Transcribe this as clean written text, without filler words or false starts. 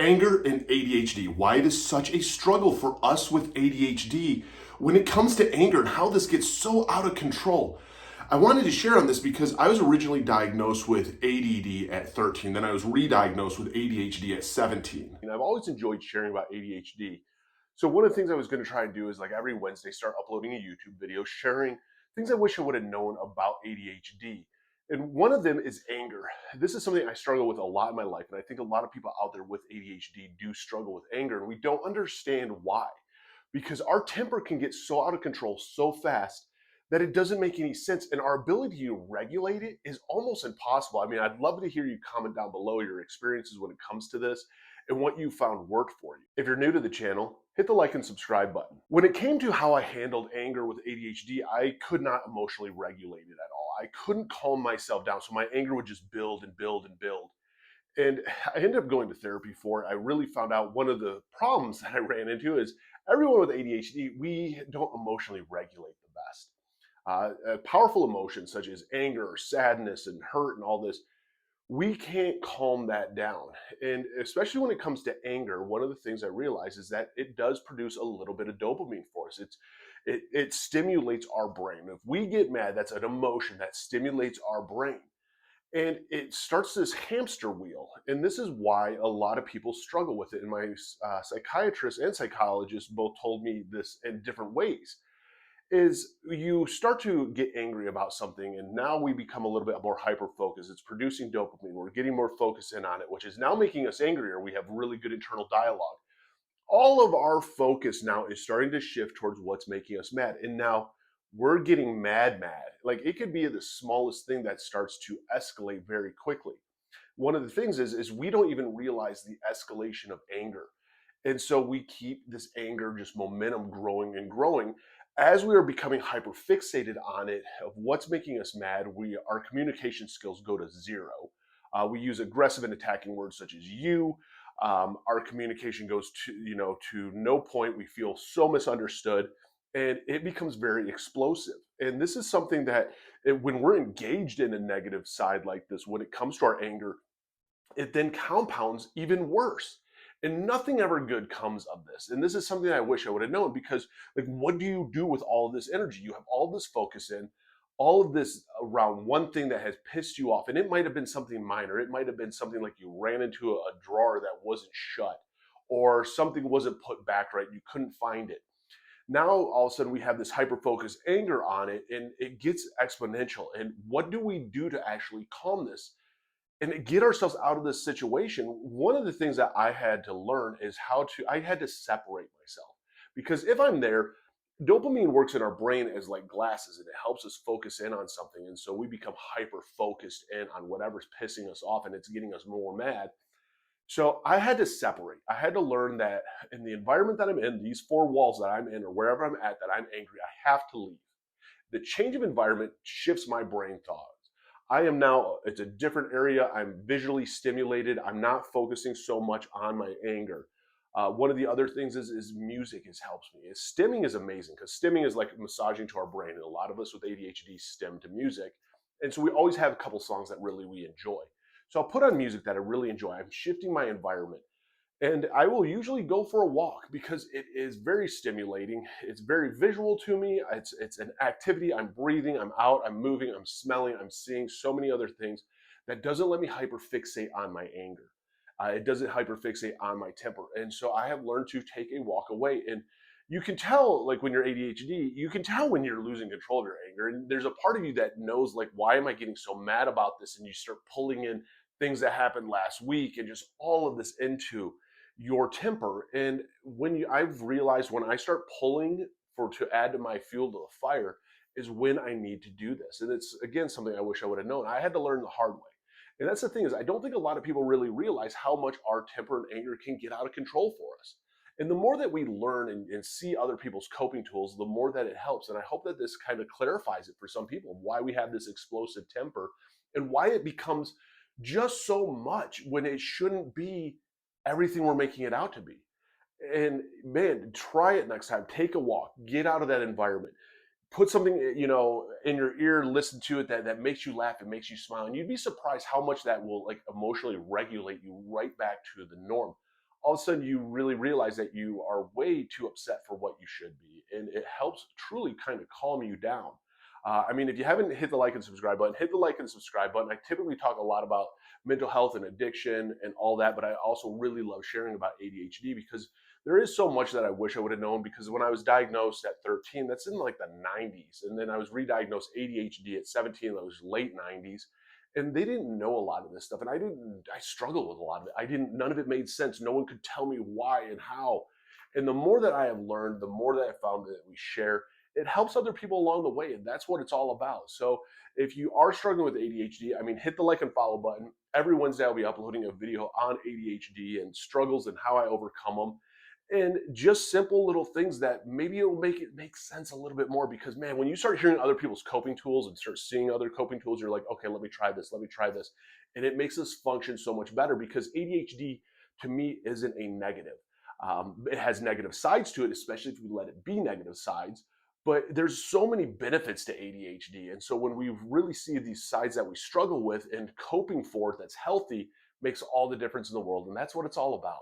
Anger and ADHD, why it is such a struggle for us with ADHD when it comes to anger and how this gets so out of control. I wanted to share on this because I was originally diagnosed with ADD at 13, then I was re-diagnosed with ADHD at 17. And I've always enjoyed sharing about ADHD. So one of the things I was going to try and do is like every Wednesday start uploading a YouTube video sharing things I wish I would have known about ADHD. And one of them is anger. This is something I struggle with a lot in my life. And I think a lot of people out there with ADHD do struggle with anger. And we don't understand why. Because our temper can get so out of control so fast that it doesn't make any sense. And our ability to regulate it is almost impossible. I mean, I'd love to hear you comment down below your experiences when it comes to this and what you found worked for you. If you're new to the channel, hit the like and subscribe button. When it came to how I handled anger with ADHD, I could not emotionally regulate it at all. I couldn't calm myself down, so my anger would just build and build and build. And I ended up going to therapy for it. I really found out one of the problems that I ran into is everyone with ADHD, we don't emotionally regulate the best. Powerful emotions such as anger or sadness and hurt and all this, we can't calm that down. And especially when it comes to anger, one of the things I realize is that it does produce a little bit of dopamine for us. It stimulates our brain. If we get mad, that's an emotion that stimulates our brain. And it starts this hamster wheel. And this is why a lot of people struggle with it. And my psychiatrist and psychologist both told me this in different ways. Is you start to get angry about something and now we become a little bit more hyper focused. It's producing dopamine. We're getting more focus in on it, which is now making us angrier. We have really good internal dialogue. All of our focus now is starting to shift towards what's making us mad. And now we're getting mad. Like it could be the smallest thing that starts to escalate very quickly. One of the things is we don't even realize the escalation of anger. And so we keep this anger, just momentum growing and growing. As we are becoming hyper fixated on it, of what's making us mad, our communication skills go to zero. We use aggressive and attacking words such as you. Our communication goes to no point. We feel so misunderstood, and it becomes very explosive. And this is something that when we're engaged in a negative side like this, when it comes to our anger, it then compounds even worse. And nothing ever good comes of this. And this is something I wish I would have known because, like, what do you do with all of this energy? You have all this focus in, all of this around one thing that has pissed you off. And it might have been something minor. It might have been something like you ran into a drawer that wasn't shut or something wasn't put back right. You couldn't find it. Now, all of a sudden, we have this hyper focused anger on it and it gets exponential. And what do we do to actually calm this? And get ourselves out of this situation? One of the things that I had to learn is I had to separate myself. Because if I'm there, dopamine works in our brain as like glasses and it helps us focus in on something. And so we become hyper focused in on whatever's pissing us off and it's getting us more mad. So I had to separate. I had to learn that in the environment that I'm in, these four walls that I'm in or wherever I'm at that I'm angry, I have to leave. The change of environment shifts my brain thought. I am now, it's a different area. I'm visually stimulated. I'm not focusing so much on my anger. One of the other things is music helps me. Stimming is amazing because stimming is like massaging to our brain. And a lot of us with ADHD stim to music. And so we always have a couple songs that really we enjoy. So I'll put on music that I really enjoy. I'm shifting my environment. And I will usually go for a walk because it is very stimulating. It's very visual to me. It's an activity. I'm breathing, I'm out, I'm moving, I'm smelling, I'm seeing so many other things that doesn't let me hyperfixate on my anger. It doesn't hyperfixate on my temper. And so I have learned to take a walk away. And you can tell, like when you're ADHD, you can tell when you're losing control of your anger. And there's a part of you that knows, like, why am I getting so mad about this? And you start pulling in things that happened last week and just all of this into your temper. And I've realized when I start pulling to add to my fuel to the fire is when I need to do this. And it's, again, something I wish I would have known. I had to learn the hard way. And that's the thing, is I don't think a lot of people really realize how much our temper and anger can get out of control for us. And the more that we learn and see other people's coping tools, the more that it helps. And I hope that this kind of clarifies it for some people, why we have this explosive temper and why it becomes just so much when it shouldn't be everything we're making it out to be. And man, try it next time. Take a walk, get out of that environment, put something, in your ear, listen to it that makes you laugh and makes you smile. And you'd be surprised how much that will like emotionally regulate you right back to the norm. all of a sudden you really realize that you are way too upset for what you should be. And it helps truly kind of calm you down. I mean, if you haven't hit the like and subscribe button, hit the like and subscribe button. I typically talk a lot about mental health and addiction and all that, but I also really love sharing about ADHD because there is so much that I wish I would have known. Because when I was diagnosed at 13, that's in like the 90s. And then I was re-diagnosed ADHD at 17, that was late 90s. And they didn't know a lot of this stuff. And I struggled with a lot of it. None of it made sense. No one could tell me why and how. And the more that I have learned, the more that I found that we share, it helps other people along the way. And that's what it's all about. So if you are struggling with ADHD, I mean, hit the like and follow button. Every Wednesday, I'll be uploading a video on ADHD and struggles and how I overcome them. And just simple little things that maybe it'll make it make sense a little bit more. Because, man, when you start hearing other people's coping tools and start seeing other coping tools, you're like, okay, let me try this, let me try this. And it makes us function so much better because ADHD to me isn't a negative. It has negative sides to it, especially if you let it be negative sides. But there's so many benefits to ADHD. And so when we really see these sides that we struggle with and coping for it that's healthy makes all the difference in the world. And that's what it's all about.